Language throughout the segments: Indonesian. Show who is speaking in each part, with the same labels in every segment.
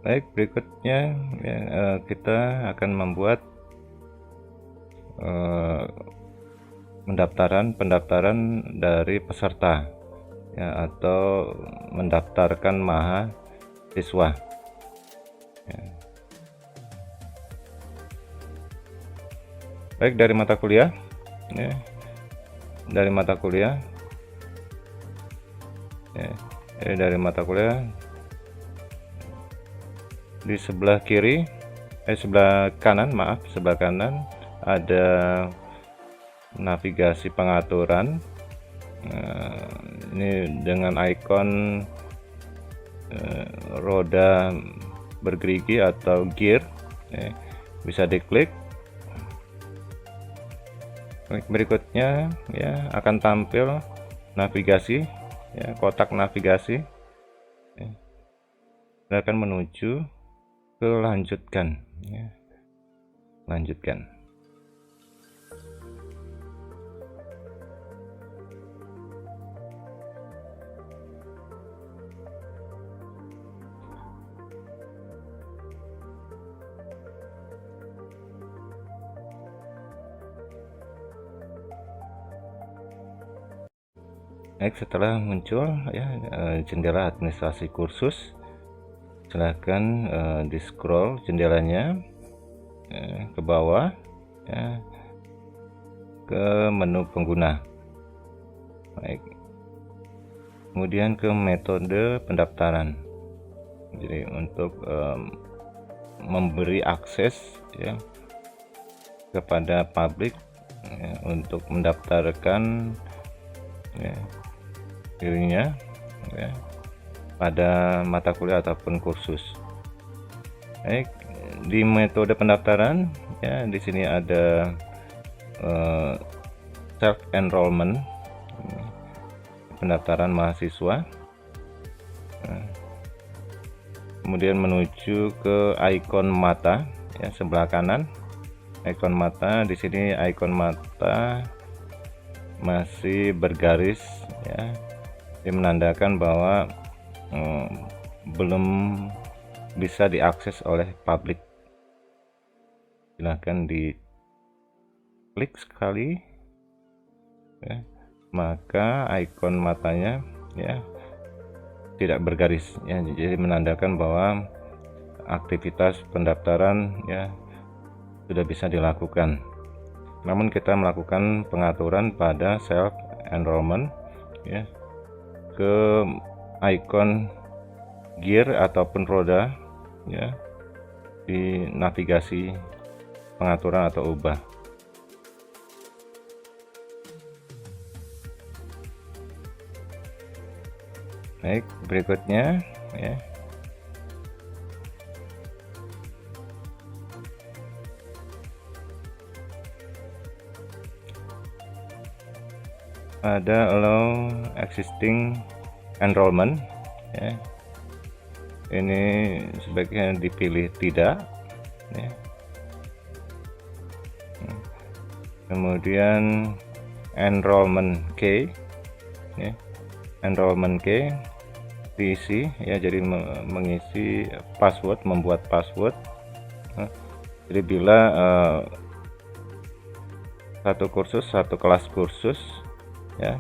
Speaker 1: Baik, berikutnya ya, kita akan membuat pendaftaran dari peserta ya, atau mendaftarkan mahasiswa ya. Baik, dari mata kuliah ya, dari mata kuliah ya, dari mata kuliah di sebelah kiri sebelah kanan, maaf, sebelah kanan ada navigasi pengaturan. Ini dengan ikon roda bergerigi atau gear ya, bisa diklik. Berikutnya ya akan tampil navigasi ya, kotak navigasi ya. Kita akan menuju ke lanjutkan ya. Lanjutkan. Baik, setelah muncul ya jendela administrasi kursus, silahkan di scroll jendelanya ke bawah ya, ke menu pengguna. Baik, kemudian ke metode pendaftaran. Jadi untuk memberi akses ya kepada publik ya, untuk mendaftarkan ya, dirinya ya, pada mata kuliah ataupun kursus. Baik, di metode pendaftaran ya, di sini ada self enrollment, pendaftaran mahasiswa. Kemudian menuju ke ikon mata ya, sebelah kanan ikon mata. Di sini ikon mata masih bergaris ya, ini menandakan bahwa belum bisa diakses oleh publik. Silahkan diklik sekali ya, maka ikon matanya ya tidak bergaris ya, jadi menandakan bahwa aktivitas pendaftaran ya sudah bisa dilakukan. Namun kita melakukan pengaturan pada self enrollment ya, ke ikon gear ataupun roda ya di navigasi pengaturan atau ubah. Baik, berikutnya ya ada allow existing enrollment ya. Ini sebaiknya dipilih tidak ya. Kemudian enrollment key ya. Enrollment key diisi ya, jadi mengisi password, membuat password. Jadi bila satu kursus, satu kelas kursus ya,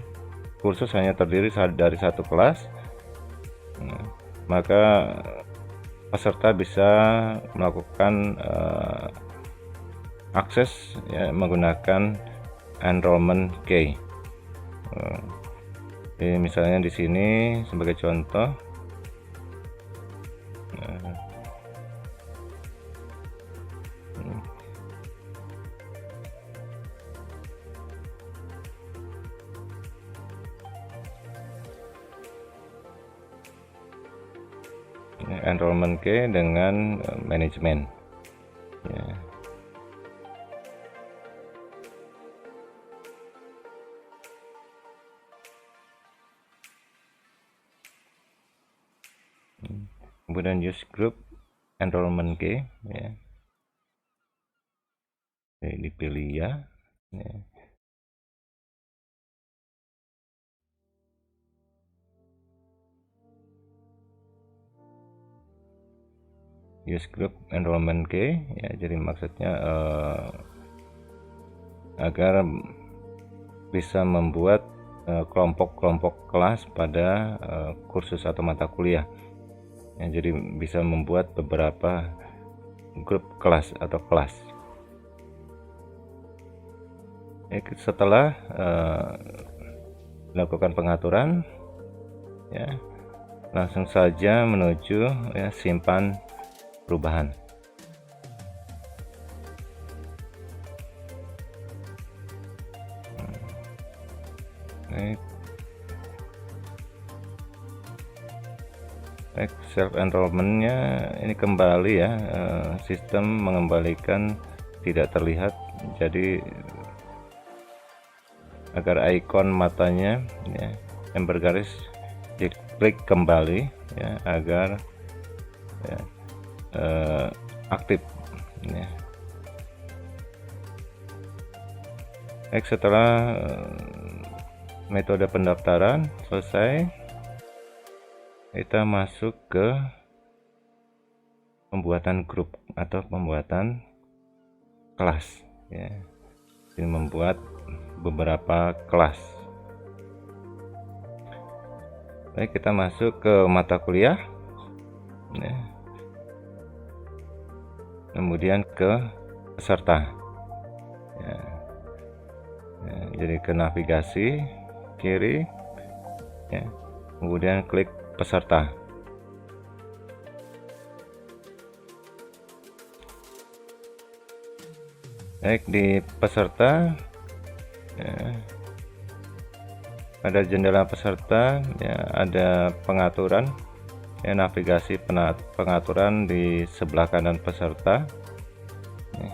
Speaker 1: kursus hanya terdiri dari satu kelas, maka peserta bisa melakukan akses ya, menggunakan enrollment key. Jadi misalnya di sini sebagai contoh enrollment key dengan manajemen ya. Kemudian use group enrollment key ya. Jadi dipilih ya. use group enrollment key ya, jadi maksudnya agar bisa membuat kelompok-kelompok kelas pada kursus atau mata kuliah ya, jadi bisa membuat beberapa grup kelas atau kelas. Setelah dilakukan pengaturan ya, langsung saja menuju ya simpan perubahan. Self enrollmentnya ini kembali ya, sistem mengembalikan tidak terlihat, jadi agar ikon matanya ya, yang bergaris diklik kembali ya, agar ya, aktif ya. Setelah metode pendaftaran selesai, kita masuk ke pembuatan grup atau pembuatan kelas ya. Ini membuat beberapa kelas. Baik, kita masuk ke mata kuliah ya. Kemudian ke peserta ya. Ya, jadi ke navigasi kiri ya, kemudian klik peserta. Baik, di peserta ya, ada jendela peserta ya, ada pengaturan ya, navigasi pengaturan di sebelah kanan peserta ya.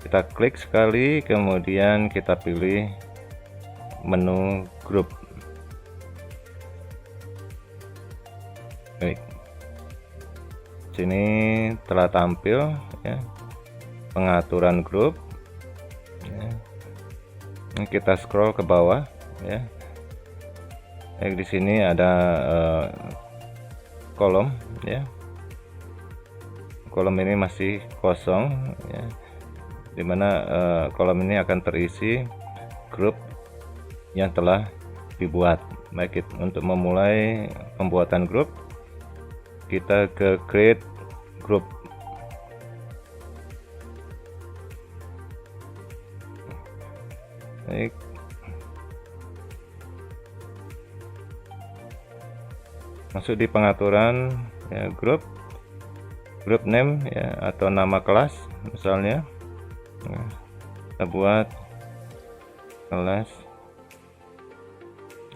Speaker 1: Kita klik sekali, kemudian kita pilih menu grup. Baik, sini telah tampil ya, pengaturan grup ya. Ini kita scroll ke bawah ya. Baik, di sini ada kolom ya. Kolom ini masih kosong ya, dimana kolom ini akan terisi grup yang telah dibuat. Baik, untuk memulai pembuatan grup, kita ke create group. Baik, masuk di pengaturan ya, grup name ya, atau nama kelas misalnya ya, kita buat kelas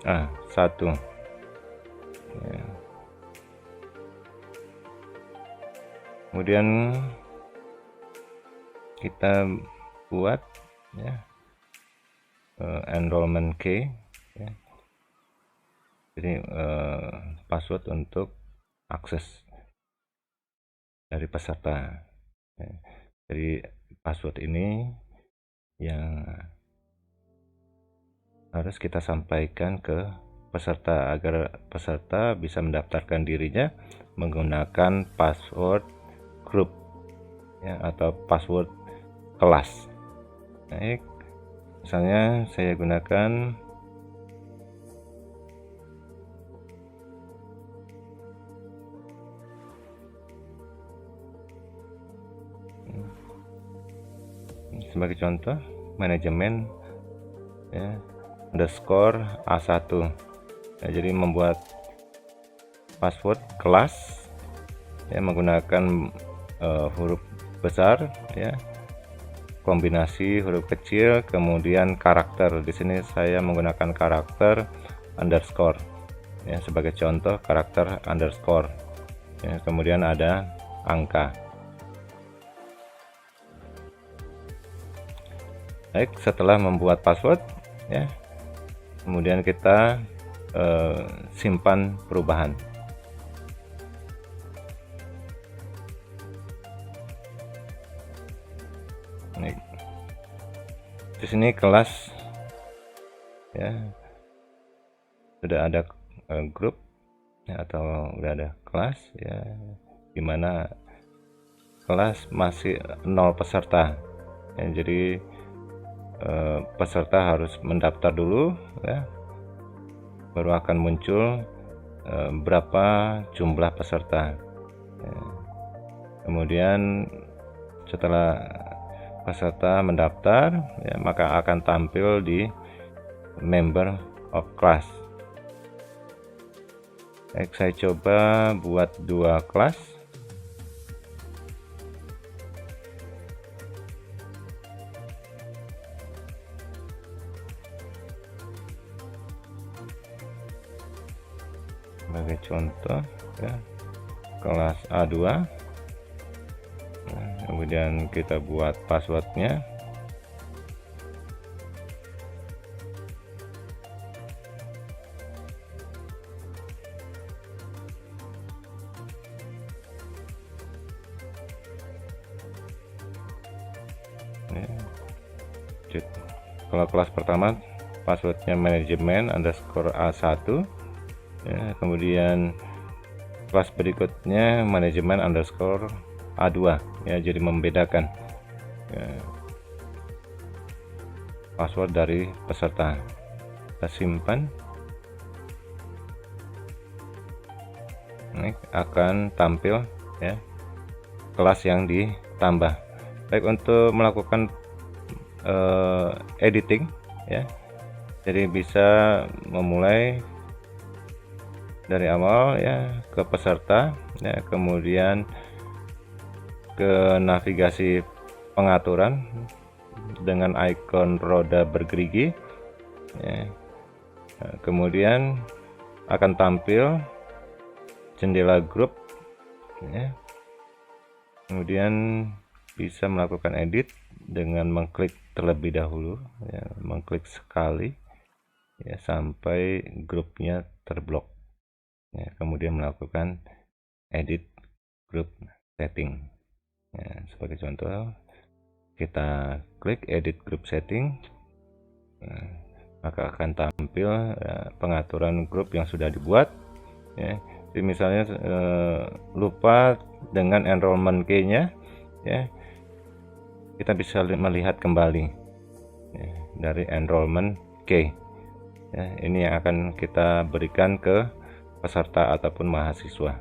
Speaker 1: A1 ya. Kemudian kita buat ya, enrollment key ya. Jadi password untuk akses dari peserta ya. Jadi password ini yang harus kita sampaikan ke peserta agar peserta bisa mendaftarkan dirinya menggunakan password grup ya, atau password kelas. Baik, misalnya saya gunakan sebagai contoh manajemen ya, underscore A1 ya, jadi membuat password kelas ya, menggunakan huruf besar ya, kombinasi huruf kecil, kemudian karakter. Di sini saya menggunakan karakter underscore ya, sebagai contoh karakter underscore ya, kemudian ada angka. Baik, setelah membuat password ya, kemudian kita simpan perubahan. Ini di sini kelas ya, sudah ada grup ya, atau sudah ada kelas ya, dimana kelas masih 0 peserta ya, jadi peserta harus mendaftar dulu ya, baru akan muncul berapa jumlah peserta ya. Kemudian setelah peserta mendaftar ya, maka akan tampil di member of class. Baik, saya coba buat 2 kelas. Sebagai contoh ya, kelas A2. Nah, kemudian kita buat passwordnya. Kalau kelas pertama passwordnya manajemen underscore A1 ya, kemudian kelas berikutnya manajemen underscore A2 ya, jadi membedakan ya, password dari peserta. Kita simpan. Ini akan tampil ya kelas yang ditambah. Baik, untuk melakukan editing ya, jadi bisa memulai dari awal ya, ke peserta ya, kemudian ke navigasi pengaturan dengan ikon roda bergerigi ya. Nah, kemudian akan tampil jendela grup ya. Kemudian bisa melakukan edit dengan mengklik terlebih dahulu ya, mengklik sekali ya sampai grupnya terblok ya, kemudian melakukan edit group setting ya. Sebagai contoh, kita klik edit group setting ya, maka akan tampil ya, pengaturan grup yang sudah dibuat ya. Jadi misalnya lupa dengan enrollment key-nya ya, kita bisa melihat kembali ya, dari enrollment key ya, ini yang akan kita berikan ke peserta ataupun mahasiswa.